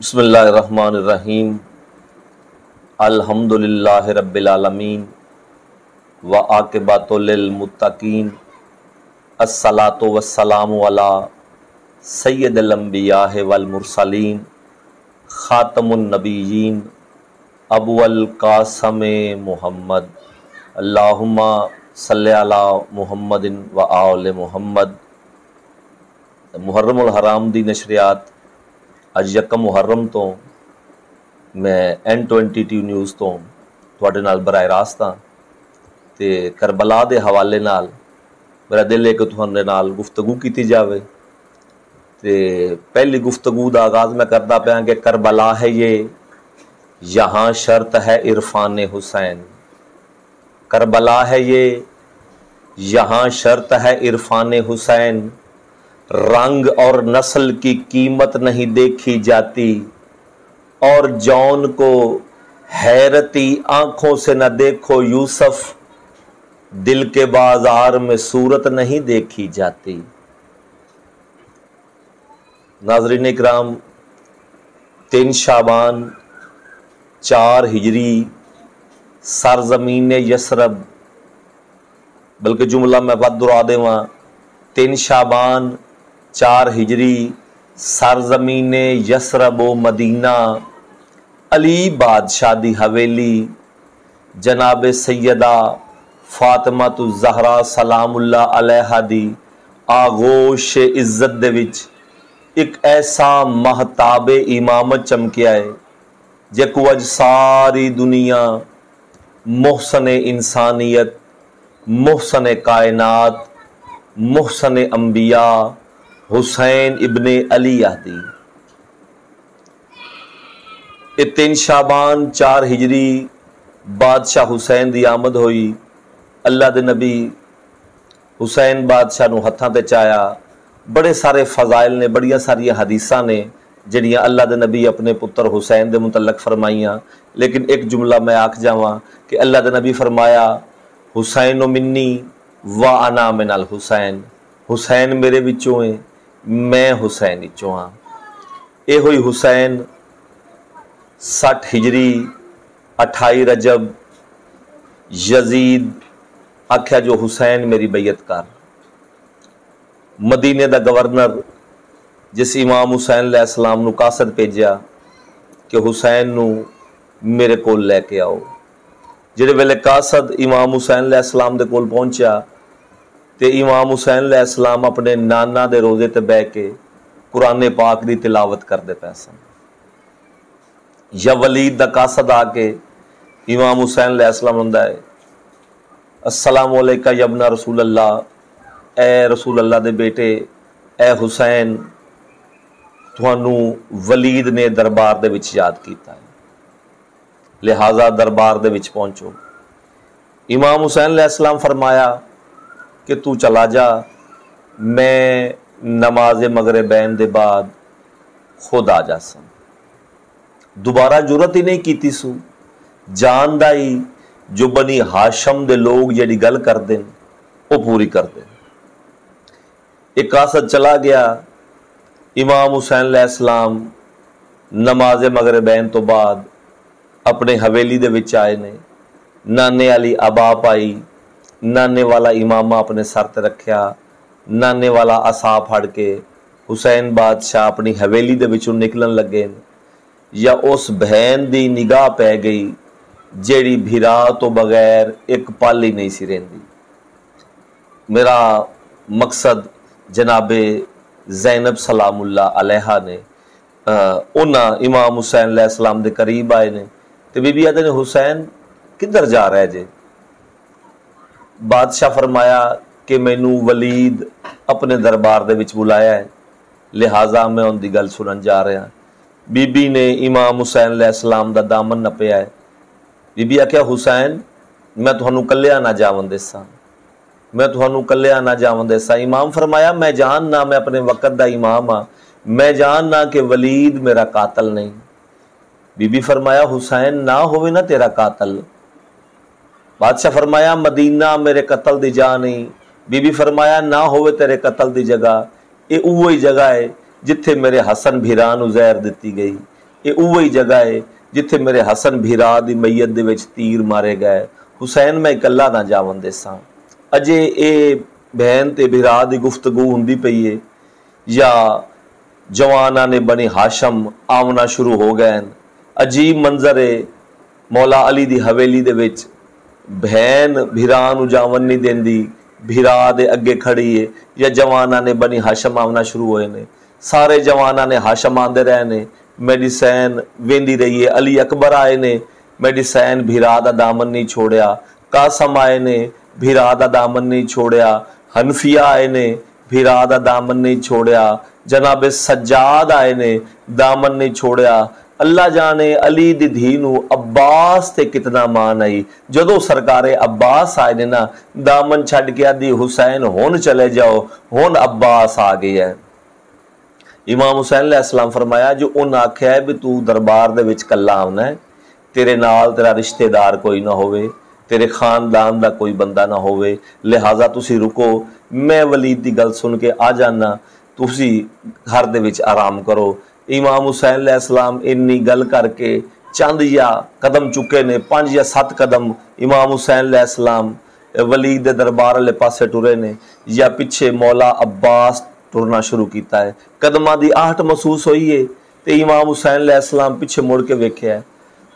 بسم اللہ الرحمن الرحیم الحمدللہ رب العالمین وعاقبۃ للمتقین الصلاۃ والسلام علی سید الانبیاء والمرسلین خاتم النبیین ابو القاسم محمد اللہم صلی علی محمد وآل محمد۔ محرم الحرام دی نشریات اج یکم محرم تو میں N22 نیوز تو تواڈے نال براہ راست ہاں تے کربلا دے حوالے نال میرا دل ہے کہ تواڈے نال گفتگو کیتی جاوے۔ تے پہلی گفتگو دا آغاز میں کردا پیاں کہ کربلا ہے یہ، یہاں شرط ہے عرفان حسین۔ کربلا ہے یہ، یہاں شرط ہے عرفان حسین۔ رنگ اور نسل کی قیمت نہیں دیکھی جاتی، اور جون کو حیرتی آنکھوں سے نہ دیکھو یوسف، دل کے بازار میں صورت نہیں دیکھی جاتی۔ ناظرین اکرام، 3 شعبان 4 ہجری سرزمین یثرب، بلکہ جملہ میں بد دہرا دیواں، 3 شعبان 4 ہجری سرزمین یثرب و مدینہ، علی بادشاہ دی حویلی، جناب سیدہ فاطمہ الزہرا سلام اللہ علیہا دی آغوش عزت دے وچ ایک ایسا مہتاب امامت چمکیا ہے جے کو اج ساری دنیا محسن انسانیت، محسن کائنات، محسن انبیاء حسین ابن علی آدی۔ یہ 3 شعبان 4 ہجری بادشاہ حسین دی آمد ہوئی۔ اللہ دے نبی حسین بادشاہ نو ہتھاں تے چایا۔ بڑے سارے فضائل نے، بڑیاں ساری حدیثاں نے جڑیاں اللہ دے نبی اپنے پتر حسین دے متعلق فرمائیاں، لیکن ایک جملہ میں آکھ جاواں کہ اللہ دے نبی فرمایا حسین منی و انا من الحسین، حسین میرے وچوں ہیں، میں حسین وچوں ہاں۔ اے ہوئی حسین 60 ہجری 28 رجب، یزید آکھیا جو حسین میری بیعت کر۔ مدینے دا گورنر جس امام حسین علیہ السلام نو قاصد بھیجیا کہ حسین نو میرے کول لے کے آؤ۔ جڑے ویلے قاصد امام حسین علیہ السلام دے کول پہنچیا تے امام حسین علیہ السلام اپنے نانا دے روزے تے بہ کے قرآن پاک دی تلاوت کردے پے سن۔ یا ولید دا قاصد آ کے امام حسین علیہ السلام ہوندا ہے السلام علیکہ یا ابن رسول اللہ، اے رسول اللہ دے بیٹے، اے حسین، تھانوں ولید نے دربار دے وچ یاد کیتا ہے، لہذا دربار دے وچ پہنچو۔ امام حسین علیہ السلام فرمایا کہ تو چلا جا، میں نماز مغربین دے بعد خود آ جا سا۔ دوبارہ جرت ہی نہیں کیتی سو، جان دائی جو بنی ہاشم دے لوگ جڑی گل کر دیں وہ پوری کر دیں۔ ایک قاصد چلا گیا، امام حسین علیہ السلام نماز مغربین تو بعد اپنے حویلی دے وچ آئے نے، نانے والی ابا پائی، نانے والا امامہ اپنے سر تے رکھیا، نانے والا عصا پھڑ کے حسین بادشاہ اپنی حویلی دے وچوں نکلن لگے، یا اس بہن دی نگاہ پہ گئی جیڑی بھرا تو بغیر ایک پل ہی نہیں سی رہندی۔ میرا مقصد جناب زینب سلام اللہ علیہا نے انہاں امام حسین علیہ السلام دے قریب آئے نے تے بی بی آدھے نے حسین کدھر جا رہا ہے جے؟ بادشاہ فرمایا کہ مینوں ولید اپنے دربار دے وچ بلایا ہے، لہٰذا میں ان دی گل سنن جا رہا۔ بی بی نے امام حسین علیہ السلام دا دامن نپیا ہے۔ بی بی آکھیا حسین میں تھانوں کلیا نہ جاون دیساں، میں تھانوں کلیا نہ جاون دیساں۔ امام فرمایا میں جاننا، میں اپنے وقت دا امام ہاں، میں جاننا کہ ولید میرا قاتل نہیں۔ بی بی فرمایا حسین نہ ہوئے نہ تیرا قاتل۔ بادشاہ فرمایا مدینہ میرے قتل دی جا نہیں۔ بی بی فرمایا نہ ہوئے تیرے قتل دی جگہ، یہ اوہی جگہ ہے جتھے میرے حسن بھیران زہر دیتی گئی، یہ وہی جگہ ہے جتھے میرے حسن بھیرا دی میت دے وچ تیر مارے گئے۔ حسین میں اکلا نہ جاون دیساں۔ اجے اے بہن تے بھیرا دی گفتگو ہوندی پئی ہے یا جواناں نے بنی ہاشم آونا شروع ہو گئے۔ عجیب منظر ہے، مولا علی دی حویلی دے وچ بہن بھیرا نو جاون نہیں دیندی، بھیرا دے اگے کھڑی ہے، یا جواناں نے بنی ہاشم آونا شروع ہوئے نے۔ سارے جواناں نے ہاشم آندے رہے نے، میڈیسین ویندی رہی ہے۔ علی اکبر آئے نے، میڈیسین بھیرا دا دامن نہیں چھوڑیا۔ قاسم آئے نے، بھیرا دا دامن نہیں چھوڑیا۔ حنفیہ آئے نے، بھیرا دا دامن نہیں چھوڑیا۔ جناب سجاد آئے نے، دامن نہیں چھوڑیا۔ اللہ جانے علی دی دھی نو عباس تے کتنا مان آئی، جدو سرکار عباس آئے نے نا، دامن چھڑ کے دی حسین ہون چلے جاؤ، ہون عباس آ گئی ہے۔ امام حسین علیہ السلام فرمایا جو ان آکھیا ہے بھی تو دربار دے وچ کلا آنا ہے، تیرے نال تیرا رشتہ دار کوئی نہ ہوئے، تیرے خاندان دا کوئی بندہ نہ ہوئے، لہٰذا تسی رکو، میں ولید دی گل سن کے آ جانا، تسی گھر دے وچ آرام کرو۔ امام حسین علیہ السلام انی گل کر کے چند یا قدم چکے نے، 5 یا 7 قدم امام حسین علیہ السلام ولید دے دربار والے پاسے ٹرے نے، یا پیچھے مولا عباس ٹرنا شروع کیتا ہے۔ قدماں دی آہٹ محسوس ہوئی ہے تے امام حسین علیہ السلام پیچھے مڑ کے ویکھیا ہے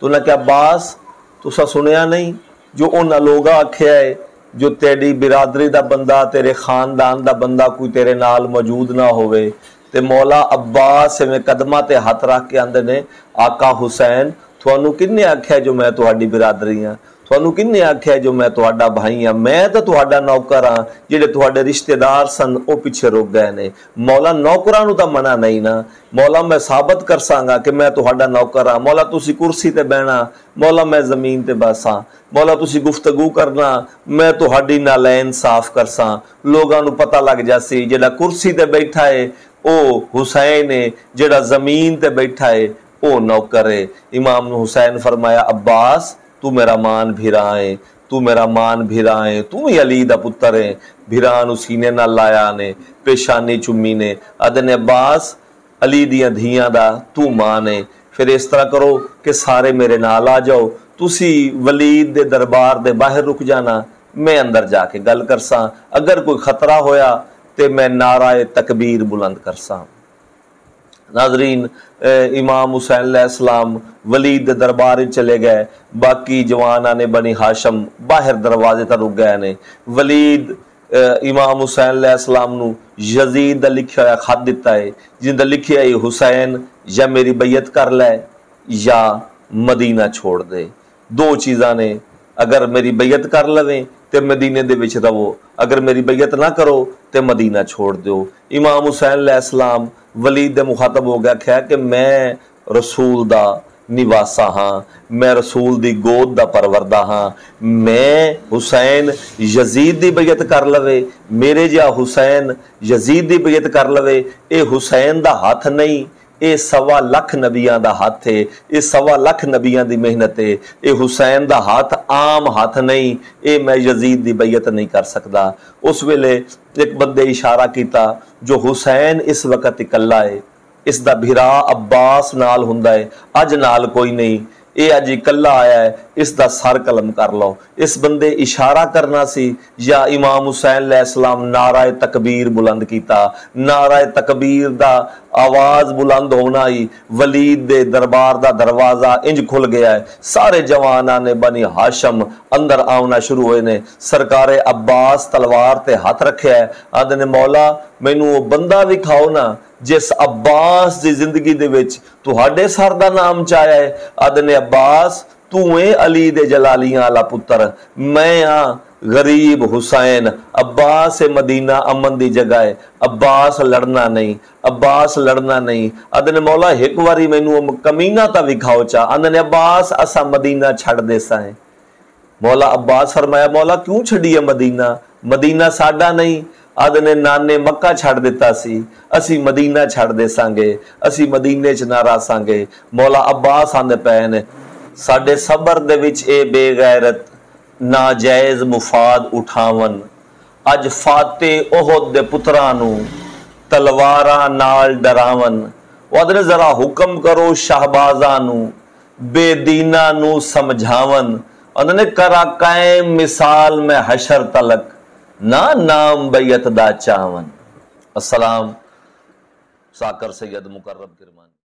تو انہاں کہ عباس تسا سنیا نہیں جو انہاں لوگاں آکھیا ہے جو تیری برادری دا بندہ، تیرے خاندان دا بندہ کوئی تیرے نال موجود نہ ہوئے، تے مولا عباس میں قدمہ تے ہاتھ رکھ کے آندے نے آقا حسین تھانوں کنے آکھیا جو میں تہاڈی برادری ہاں، تھانوں کنے آکھیا جو میں تہاڈا بھائی ہاں، میں تے تہاڈا نوکر ہاں، جڑے تہاڈے رشتہ دار سن او پیچھے رک گئے نے۔ مولا نوکراں نوں تاں منع نہیں نا، مولا میں ثابت کر سانگا کہ میں تہاڈا نوکر ہاں، مولا تسی کرسی تے بیٹھنا، مولا میں زمین تے بیساں، مولا تسی گفتگو کرنا، میں تہاڈی نالین صاف کرساں، لوگاں نوں پتہ لگ جاسی جڑا کرسی تے بیٹھا ہے او حسین ہے، جڑا زمین تے بیٹھا ہے او نوکر ہے۔ امام حسین فرمایا عباس تو میرا مان بھیرا ہے، تو میرا مان بھیرا ہے، تو ہی علی دا پتر ہے۔ بھیرا نو سینے نال لایا نے، پیشانی چمی نے، آدھے عباس علی دیاں دھیاں دا تو مان ہے، پھر اس طرح کرو کہ سارے میرے نال آ جاؤ، تسی ولید دے دربار دے باہر رک جانا، میں اندر جا کے گل کرساں، اگر کوئی خطرہ ہویا تے میں نعرہ تکبیر بلند کرساں۔ ناظرین، امام حسین علیہ السلام ولید دربار چلے گئے، باقی جواناں نے بنی ہاشم باہر دروازے تک رک گئے نے۔ ولید امام حسین علیہ السلام نو یزید دا لکھیا ہوا خط دیتا ہے جن دا لکھیا ہے حسین یا میری بیعت کر لے یا مدینہ چھوڑ دے، دو چیزاں نے، اگر میری بیعت کر لویں تے مدینے دے وچ رہو، اگر میری بیعت نہ کرو تے مدینہ چھوڑ دیو۔ امام حسین علیہ السلام ولید دے مخاطب ہو گیا کہا کہ میں رسول دا نواسا ہاں، میں رسول دی گود دا پروردہ ہاں، میں حسین یزید دی بیعت کر لوے، میرے جا حسین یزید دی بیعت کر لوے، اے حسین دا ہاتھ نہیں، اے 1.25 لاکھ نبیاں دا ہاتھ ہے، اے 1.25 لاکھ نبیاں دی محنت ہے، اے حسین دا ہاتھ عام ہاتھ نہیں، اے میں یزید دی بیعت نہیں کر سکتا۔ اس ویلے ایک بندے اشارہ کیتا جو حسین اس وقت اکلا ہے، اس دا بھرا عباس نال ہوندا ہے، اج نال کوئی نہیں، اے اج اکلا آیا ہے، اس دا سر قلم کر لو۔ اس بندے اشارہ کرنا سی یا امام حسین علیہ السلام نعرہ تکبیر بلند کیتا، نعرہ تکبیر دا آواز بلند ہونا ہی ولید دے دربار دا دروازہ انج کھل گیا ہے، سارے جواناں نے بنی ہاشم اندر آونا شروع ہوئے نے۔ سرکار عباس تلوار تے ہاتھ رکھے ہے، آدھے نے مولا مینوں وہ بندہ وکھاؤ نا جس عباس دی زندگی دے وچ تہاڈے سر دا نام چایا ہے۔ آدھے نے عباس تو اے علی دے جلالیاں والا پتر، میں ہاں غریب حسین۔ عباس مدینہ امن دی جگہ ہے، عباس لڑنا نہیں، عباس لڑنا نہیں۔ آدھے نے مولا ایک واری مینوں کمینہ تا وکھاؤ چا۔ آدھے نے عباس اسا مدینہ چھڑ دے سائیں۔ مولا عباس فرمایا مولا کیوں چھڑیے مدینہ؟ مدینہ ساڈا نہیں۔ آدھے نے نانے مکہ چھڑ دیتا سی، اسی مدینہ چھڑ دے سانگے، اسی مدینے چ نہ رہ سانگے۔ مولا عباس آندے پے نے ساڈے صبر دے وچ اے بے غیرت ناجائز مفاد اٹھاون، اج فاتح احد دے پتراں نوں تلواراں نال ڈراون۔ وہ ذرا حکم کرو شہبازاں نو بے دیناں نو سمجھاون، انہوں نے کرا قائم مثال میں حشر تلک نہ نام بیت دا چاون۔ السلام ساکر سید مقرب کرمان۔